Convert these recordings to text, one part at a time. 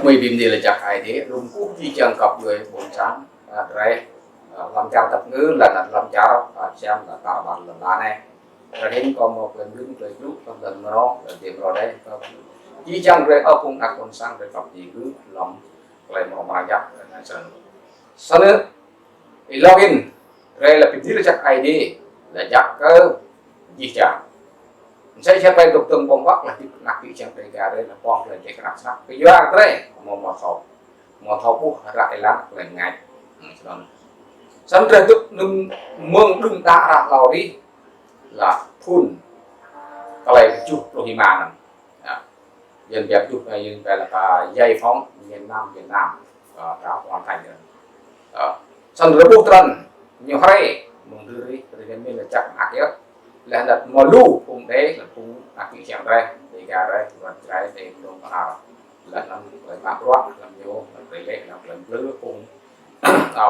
mười bìm đi là chắc ai thế luôn cũng chỉ chẳng cặp người buồn sáng đấy làm cha tập ngữ là làm cha xem là tạo bản là này rồi đến còn một lần đứng rồi lúc một lần nó là tiền rồi đấy chỉ chẳng rồi ở cùng ác còn sang rồi cặp gì cứ lòng lại một mà giặc sau nữa thì login rồi là cái là chắc ID là chắc cái gì chẳng saya bay tục từng bông bắc là nạc bị chẳng đầy gà đây là con là chạy nạc sắc cái doa đấy một thầu bu lại lắm là ngày sẵn trời tức nâng mương đừng đa ra lò đi là phun cái này chụp rồi thì mà dân đẹp chụp này như vậy là cả dây phóng miền Nam đã hoàn thành rồi sẵn rồi bu trần nhiều hay mừng đưa đi thì mình là chắc ác yếu là đặt mò lu cùng đấy là cùng ác bị chèn đây thì gà đây và trái thì luôn có nào là nó lại bạc rót làm vô tỷ lệ là lần lứa cùng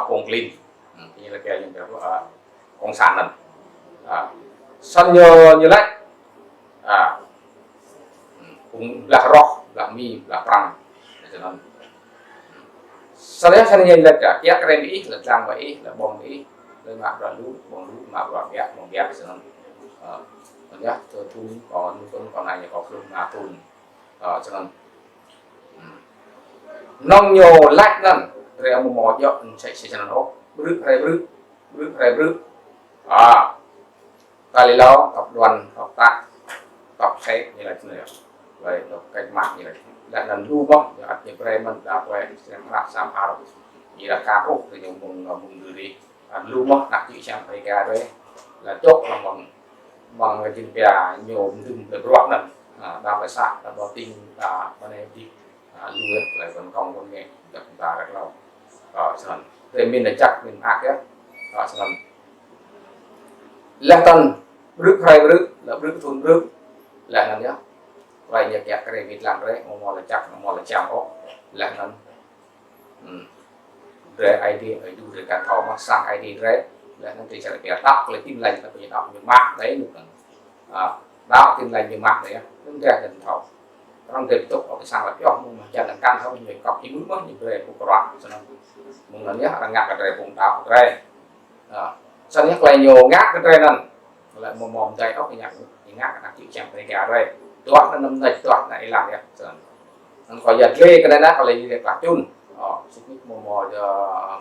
cùng linh như là cái những cái con sản này sân như đấy cũng là rót là mi là prang cho nên sau đấy sân nhìn là cả cái Mỹ là trang vậy là bom Mỹ lên mạng rồi lú bom lú mà rồi gẹp cho nên nhá thun còn này có phương là thun cho nên nông nhiều lách nên rồi một dọn chạy cho nó bước ta lấy lo tập đoàn tập tạ tập xe như là thế này vậy tập cách mạng như này lại lần lưu bóng như như vậy mình đã về sẽ làm sao hào như là ca khúc thì những vùng đưa đi lưu bóng đặt chữ trang phải ca đấy là chốt là bằng cái chuyện bè nhiều đừng được rót lần đào phải sạc là có tin là con em đi lưu lại còn còn con nghe được ta rất lâu xong rồi mình là chắc mình ác á xong là tần bước hai bước là bước thôn bước là làm nhá vậy nhạc cái này mình làm đấy một là chắc một là chạm đó là nó rồi ID phảiดูrồi cả thầu mà sang ID đấy là nó thì sẽ là đọc là tim lành là phải đọc những mạng đấy được đó tim lành những mạng đấy chúng ta cần thầu trong tiếp tục ở cái sang là cái ông mà chân là căn không nhiều cọc chỉ muốn mất những cái của đoạn cho nó mình nói nhá là ngạc cái này cũng đào cái sau nhắc lại nhiều ngác cái đây này lại một mồm tay ốc cái nhạc thì ngác cái chịu chẳng thấy cả đây toán nó nằm đây toán này làm đẹp nó có giật lê cái này nó có lấy để cả chun xúc mít mò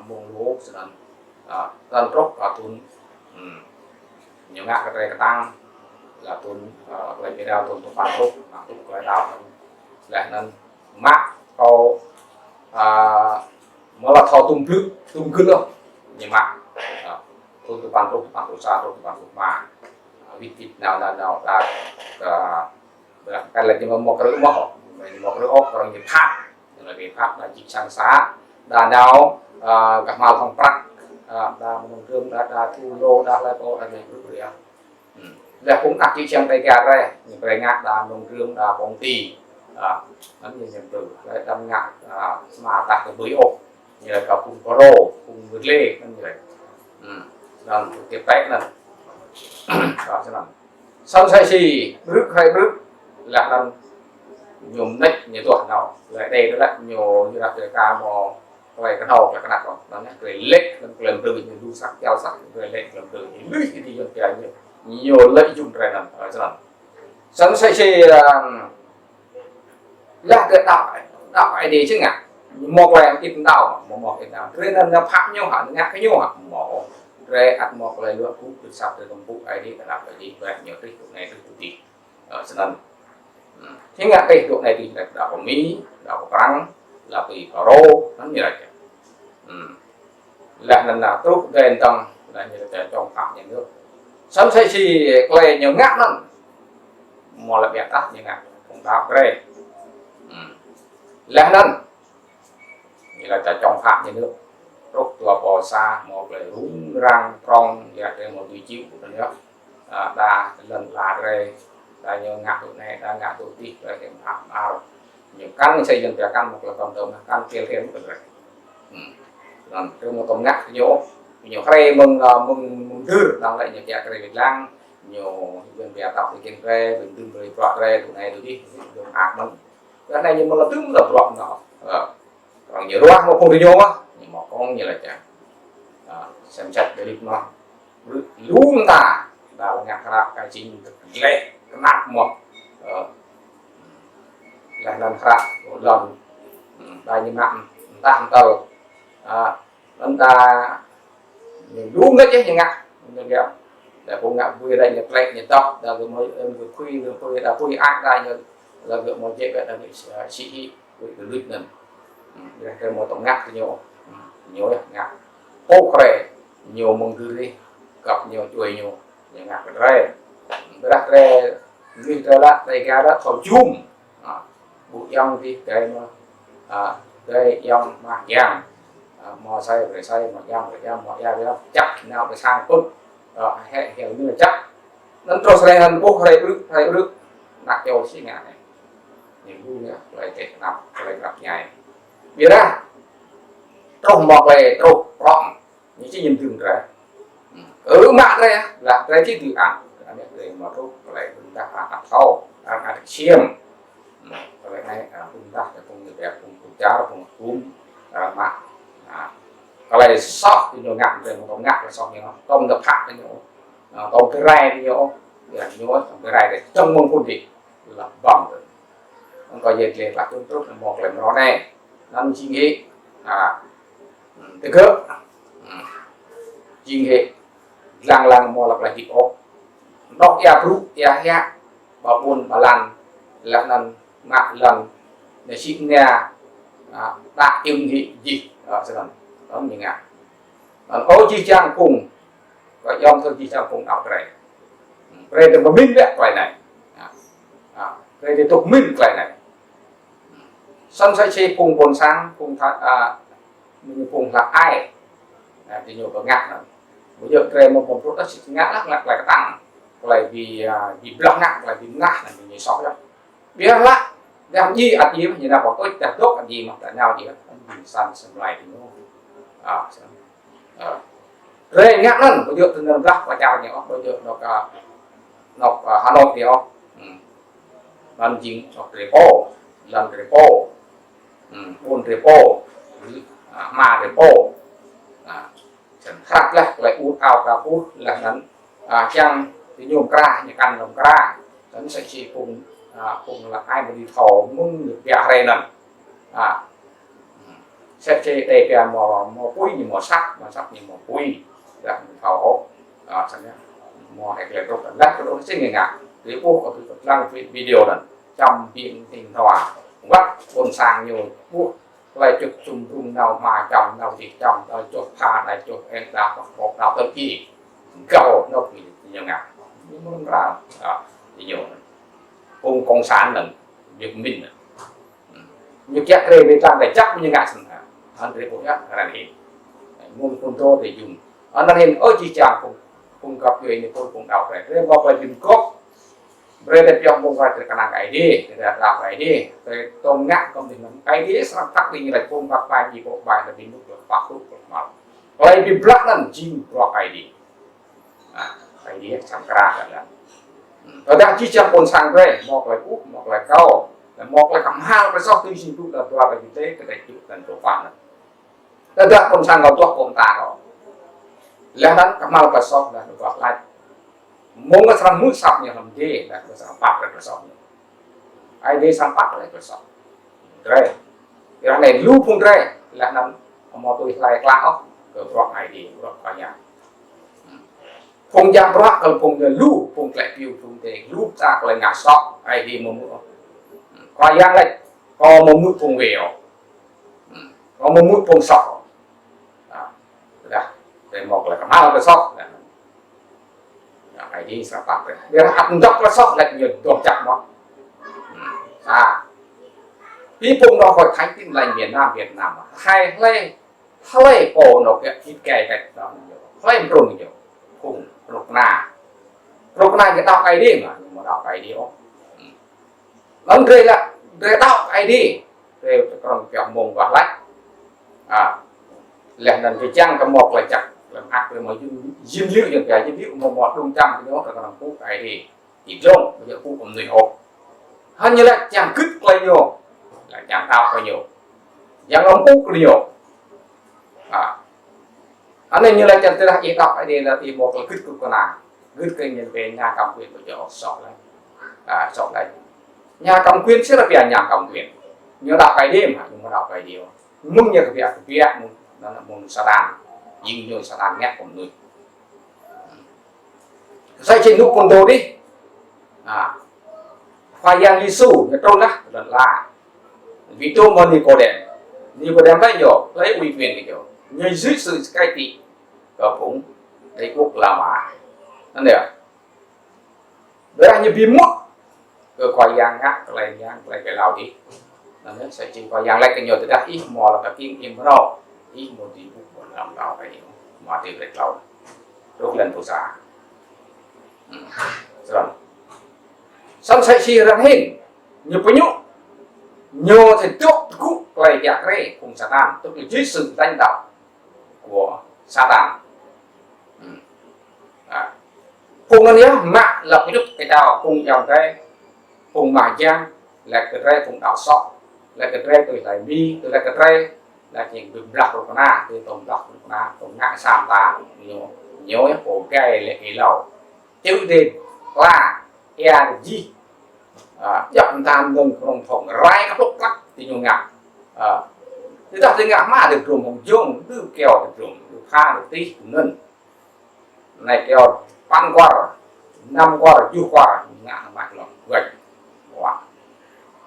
mông lúa rồi tân trúc cả tuần nhiều ngác cái đây cái tăng là tuần lấy cái đào tuần phản trúc cái đào lại nên mát câu mới là thao tung cứ đâu nhưng mà tôi bán xa tôi bán mà vịt nào là cái là chỉ một cái ốc rồi nghiệp phát là nghiệp phát là chỉ sang xá đà nào các màu thông prắc đà mông trương đà thu lô đà lai cô đà này rất là cũng đặt chỉ trong tay gà đây những cái ngạc đà mông trương đà bóng tì nó như nhận từ cái đâm ngạc mà đặt cái bưởi ốc như là cả cùng có rô cùng vượt lê như vậy làm cái tép này đó sẽ làm xong sai xì bước hai bước là làm nhôm nách như tuổi nào lại đây đó là nhiều như là cái ca mò cái đầu là cái nặng đó nó cái lệch lần từ như đu sắc keo sắc cái lệch lần từ như lưỡi cái gì cái nhiều lợi dụng cái này làm sẽ làm xong sai xì là cái đạo ai đi chứ ngạc một lần ít đau một cái nào thế nên nó phạm nhau hẳn ngạc cái nhau hả mỏ rồi ăn một lời luôn cũng được sắp từ công cụ ai đi là làm cái gì vậy nhiều cái chỗ này rất tí cho nên thế ngạc cái chỗ này thì là đạo của Mỹ đạo của Frank là vì có rô nó như vậy là lần nào tốt đền tầng là như là trong phạm nhà nước sớm xây xì quay nhiều ngạc lắm một là bẹt tắt như ngạc cũng đạo cái đây là nên như là trong phạm nhà nước rốt tua bò xa một là rúng răng con và cái một vị trí của nó đa lần là đây là nhiều ngạc tụi này đã ngạc tụi tí rồi cái phạm ao nhiều căn xây dựng cả căn một là cộng đồng căn kia thêm được rồi còn cái một công ngạc nhiều khai mừng thư làm lại những cái Việt Nam nhiều bên bè tập thì kiến về bên tương đối quạt về tụi này tụi đi dùng ác mình cái này nhưng mà là tướng lập loạn nó còn nhiều quá mà không đi vô á nhưng mà con như là chả xem xét để đi nó luôn ta đã là ngạc ra cái chính lệ cái nát một là lần khác một lần đây như nặng tạm tờ chúng ta luôn đấy chứ như ngạc như vậy để cũng ngạc vui đây nhập lệ nhập tóc là vừa mới vừa đã vui ác đây như là vừa một chuyện là bị sĩ bị lụt nè cái một tổng ngạc thì nhiều ngạc ô khỏe nhiều mong thứ đi gặp nhiều tuổi nhiều ngạc cái đặt ra như thế đó đây cái đó thầu chung bụi dòng thì cái mà cái dòng mà giang mò say phải say mà giang chắc nào phải sang tốt hệ hiểu như là chắc nên cho xe hơn bốc hay ước nặng nhiều xí ngàn này những vui nữa lại thể nằm lại gặp nhảy biết ra trong một về trâu rộng những cái nhìn thường rồi mạng đây là cái chứ từ ăn để mà trâu lại chúng ta ăn thau ăn xiêm cái này chúng ta sẽ cùng người đẹp cùng cháu cùng cúm mạng cái này sót thì nhiều ngặt rồi một ngặt là sót nhiều tôm gặp hạt thì nhiều tôm cái rai thì nhiều cái rai để trong mông phun thì là bằng rồi nó có gì thì là chúng tôi một lần nó này nó chỉ nghĩ cái cướp chỉ nghĩ làng mò là gì ốp đọc ya rút ya ya bà buồn bà lăn là mạng lần để xin nhà đã yêu nghị gì sẽ làm đó như ngạc ô chi trang cùng và dòng thôi chi trang cùng đọc này đây là một minh vẹn cái này đây là tục minh cái này sân say chê cùng bồn sáng cùng cùng là ai thì nhiều có ngạc rồi bây giờ đây một chút đất xịt ngã lắc lại cái tăng lại vì block ngạc lại vì ngạc là mình sót đó biết lắm làm gì ăn gì mà như nào bảo tôi đặt tốt ăn gì mà tại nào gì mình săn xem lại thì nó rồi ngạc lần bây giờ từ nâng lắc và chào nhỏ bây giờ nó Hà Nội thì không lần chính nó repo lần repo buôn repo mà repo khác lại út ao cả út là nắn chăng thì nhôm ra như căn đồng ra nó sẽ chỉ cùng là ai mà đi thầu muốn được vẽ đây nè sẽ chế đây cái mò quỳ như mò sắt như mò quỳ là thầu mò này là rất là đắt cái đó sẽ nghe ngạc thì cô có thể đăng video này trong viện tình hòa bắt ôn sang nhiều buộc lại chụp chung chung nào mà chồng nào thì chồng rồi chụp pha này chụp em đạp một nào tới kỳ cầu nó bị nhiều ngạc nhưng ra thì nhiều ông công sản là việc mình như chắc đây bên trong này chắc như ngạc sẵn anh thấy cũng nhắc là hiện môn con tô để dùng anh đang hiện ở chi chàng cùng gặp người thì tôi cũng đọc này đây bao nhiêu cốt bây giờ trong một vài cái năng cái đi để đọc cái đi rồi tôm ngắt công thì cái đi sang tắt đi lại cùng gặp bài gì bộ bài là bị nút được bắt nút được mà lại bị block là chim block cái đi sang ra là ở đây chỉ trong con sang đây một là úp một là câu một là cầm hai cái sau khi xin là qua cái tế cái này chịu thành tổ phản này đây con sang vào cho con ta rồi lẽ đó cầm hai cái sau là được gọi lại muốn cái sang mũi sọc như làm gì là cái sang bắt cái sau ai đi sang bắt lại cái sau đây cái này lưu không đây là nằm một tôi lại lão cái block này đi block cả nhà phong giang block kalau phong lưu phong lại view phong để lưu ra lại ngã sọc ai đi một mũi qua giang lại có một mũi phong vèo có một mũi phong sọc để một là cầm hai cái sọc cái đi sang bắt này để ăn dọc cái sọc lại nhiều tuột chặt nó khi vùng đó khỏi khánh tin lành miền Nam Việt Nam hay cổ nó cái cái đó hay rung nhiều cùng rục na cái đọc cái đi mà đọc cái đi đó lần đây là để đọc cái đi để còn kiểu mông và lách lần lần cái trang cái một là chặt làm ác rồi mà duyên liệu những cái duyên liệu một đông trăm thì nó là làm phú cái đi chỉ trông bây giờ phú của người hộp hơn như là chàng cứt lên nhiều là chẳng tao có nhiều yang ông cú nhiều anh nên như là chân tôi đã ý đọc đây là thì một là kích cực con nào kích cái nhân về nhà cầm quyền của chỗ sọt lại sọt lại nhà cầm quyền sẽ là về nhà cầm quyền nhớ đọc cái đêm nhưng mà đọc cái điều mừng như cái việc đó là môn Satan nhưng như Satan nhét của người sai trên nút con đồ đi khoai yang Giêsu nhà trôn đó là vì tôi mà Nicodem đấy nhiều lấy uy quyền cái kiểu như dưới sự cai trị của cũng đấy quốc là mà anh được đấy là như vì mất cái khoai yang ngắt lại cái lào đi nên sẽ chỉ khoai yang lại cái nhiều từ đó ít mò là cái kim kim đó ít một tí một làm tao phải mà từ cái lào lúc lần phụ xã rồi xong sẽ chỉ ra hình như bấy nhiêu nhờ thì trước cũng lại đẹp đấy cùng Satan tức là dưới sự lãnh đạo của Satan cùng anh nhớ mạng lập cái cái đào cùng dòng cái cùng mà giang là cái ray cùng đào sọ là cái ray từ lại bi từ là cái ray là những bình đặc của na từ tổng đặc của na tổng ngã sàm tà nhiều của cái lệ cái lầu chữ tên là gì dập tàn ngừng không phòng rai các lúc cắt thì nhiều ngạc thì ta thấy ngạc mà được trùng hồng dương từ kèo được trùng được pha được tí ngân này kèo pan qua rồi năm qua rồi chưa qua rồi ngạc mạch lắm gạch wow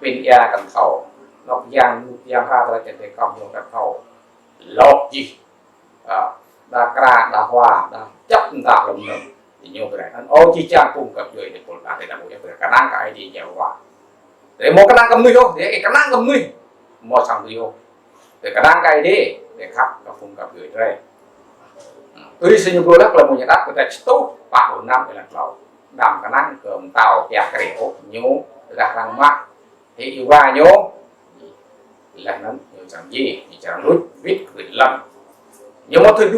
bên kia cầm khẩu lọc giang ra là cái thể cầm dùng cầm khẩu lọc gì đa kra đa hoa đa chấp ta lồng nồng thì nhiều cái này ô chi trang cùng cặp người để còn lại là một cái năng cái gì nhiều quá để một cái năng cầm nuôi thôi để cái năng cầm nuôi một sang video để cái năng cái đi để khắp các cùng cặp người đây tuy sinh vô đất là một nhà đất của ta tốt ba bốn năm để làm giàu làm cái năng cầm tàu dẹp cái đểu nhố là năng mát thì yêu ba nhố là nó nhiều chẳng gì thì chẳng nút viết gửi lần nhưng mà tôi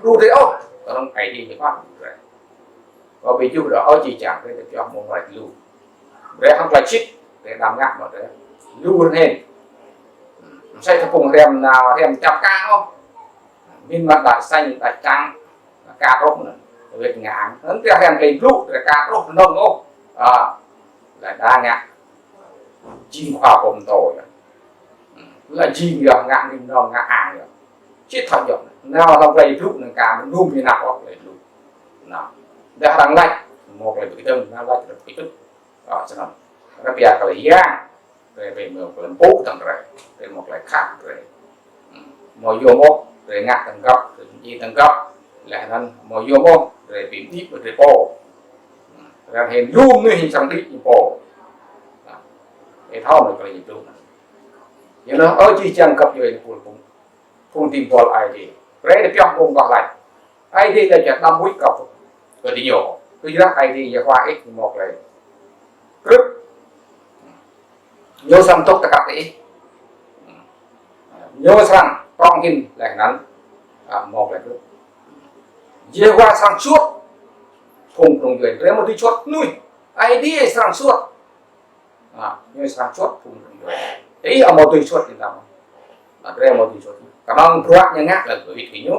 đu thế ô tôi không phải đi với con rồi và vì chú đó chỉ chẳng để cho một vài lưu để không phải chích để làm ngắt mà để lưu lên xây cho cùng thêm nào thêm chắp cá không bên mặt đại xanh đại trắng cá rốt nữa việc ngạn nó theo thêm cái lụ để cá rốt nông không lại đa ngạn chim khoa cùng tổ là chim được ngạn thì nó ngạn hàng được chết thật được nào không lấy lụ là cá nó nung như nào không lấy lụ nào đã đang lạnh một là cái tâm nó lạnh được cái tức cho nên nó bây giờ cái giang về một lần bố tầng rồi về một lại khác rồi mọi vô mốt rồi ngắt tầng góc rồi gì tầng góc lại nên mọi vô mốt rồi bị tiếp rồi bố ra hình luôn như hình sang tích bố để thao mình cái gì luôn nhưng nó ở chỉ chẳng cập về cùng tìm vào ai thì đấy là trong cùng vào lại ai thì là chuyện năm mũi cọc rồi thì nhiều tôi nhớ ai thì giờ qua x một này rất nhớ sang tốt tất cả đi nhớ sang con hình lại ngắn một là rất giờ qua sang suốt cùng đồng người đấy một đi suốt nuôi ai đi sang suốt nhớ sang suốt cùng đồng người ấy ở một tùy suốt thì sao đây một tùy suốt cảm ơn các nhân ngắt là bởi vì cái nhớ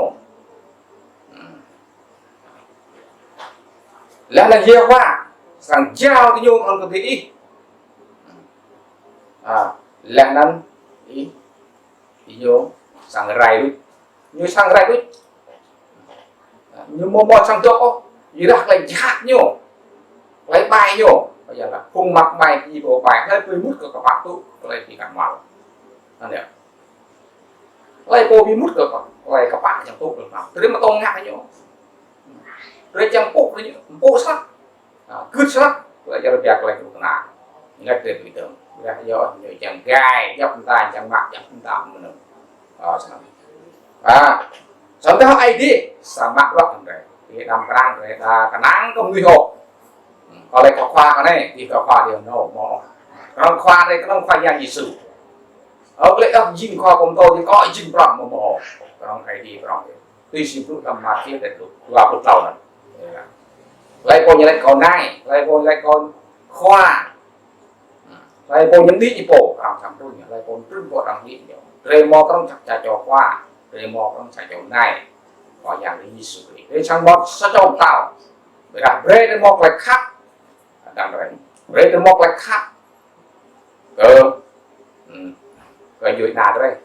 là nhiều quá sang giao thì nhung on có thể ít là năn ý thì nhung sang rai đứt như sang rai đứt như một sang chỗ gì đó lại chát nhung lấy bài nhung bây giờ là khung mặt bài gì bộ bài hết với mút của các bạn tu lấy thì cảm mạo anh được lấy cô bị mút của lấy các bạn trong tu được nào thế mà tôi ngại nhung rồi chẳng bộ sắc cứ sắc là cho việc lại cũng nào ngắt tiền bị tưởng ra do người chẳng gai dốc tay chẳng mặc dốc tạm nữa xong tới ai đi sang mặc lắm rồi thì làm răng rồi là cái nắng không nguy hộ còn lại có khoa cái này thì có khoa điều nổ mỏ còn khoa đây nó khoa nhà gì sự ở lễ ông dinh khoa công tôi thì có dinh bằng một mỏ còn ai đi bằng tuy xin lúc làm mà kia để qua một tàu này lại còn như lại còn này lại còn khoa lại bồn những đi bộ làm thằng tôi lại bồn trưng bộ làm đi nhiều rồi mò trong chặt chặt cho qua rồi mò trong chặt chỗ này có dạng đi xử lý để sang bọt sao cho tạo để đặt rê để mò lại khác đang rồi rê để mò lại khác cái dưới nào đây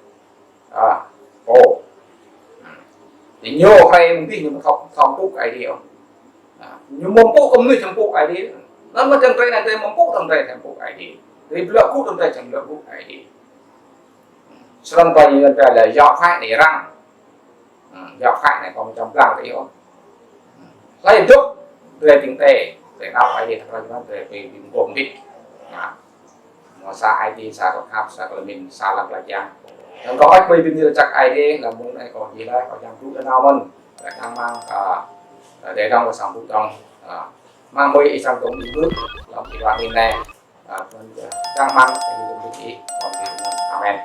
ồ thì nhiều hay mình đi nhưng không không bút ai đi không nhưng mong bút không người chẳng bút ai đi nó mà chẳng đây này đây mong bút thằng đây chẳng bút ai đi thì lượng bút thằng đây chẳng lượng bút ai đi xong coi như là do khai để răng do khai này còn trong răng thì không lấy chút về tiếng tề để đọc ai đi thật ra nó về mình gồm đi mà xa ai đi xa còn học xa còn mình xa lắm là chăng có ách bây giờ chắc ai đi là muốn này còn gì đấy có chẳng chút nữa nào mình để đang mang để trong và xong trong mang mấy trong tổng bí bước làm cái đoạn này đang mang cái gì cũng được ý còn gì amen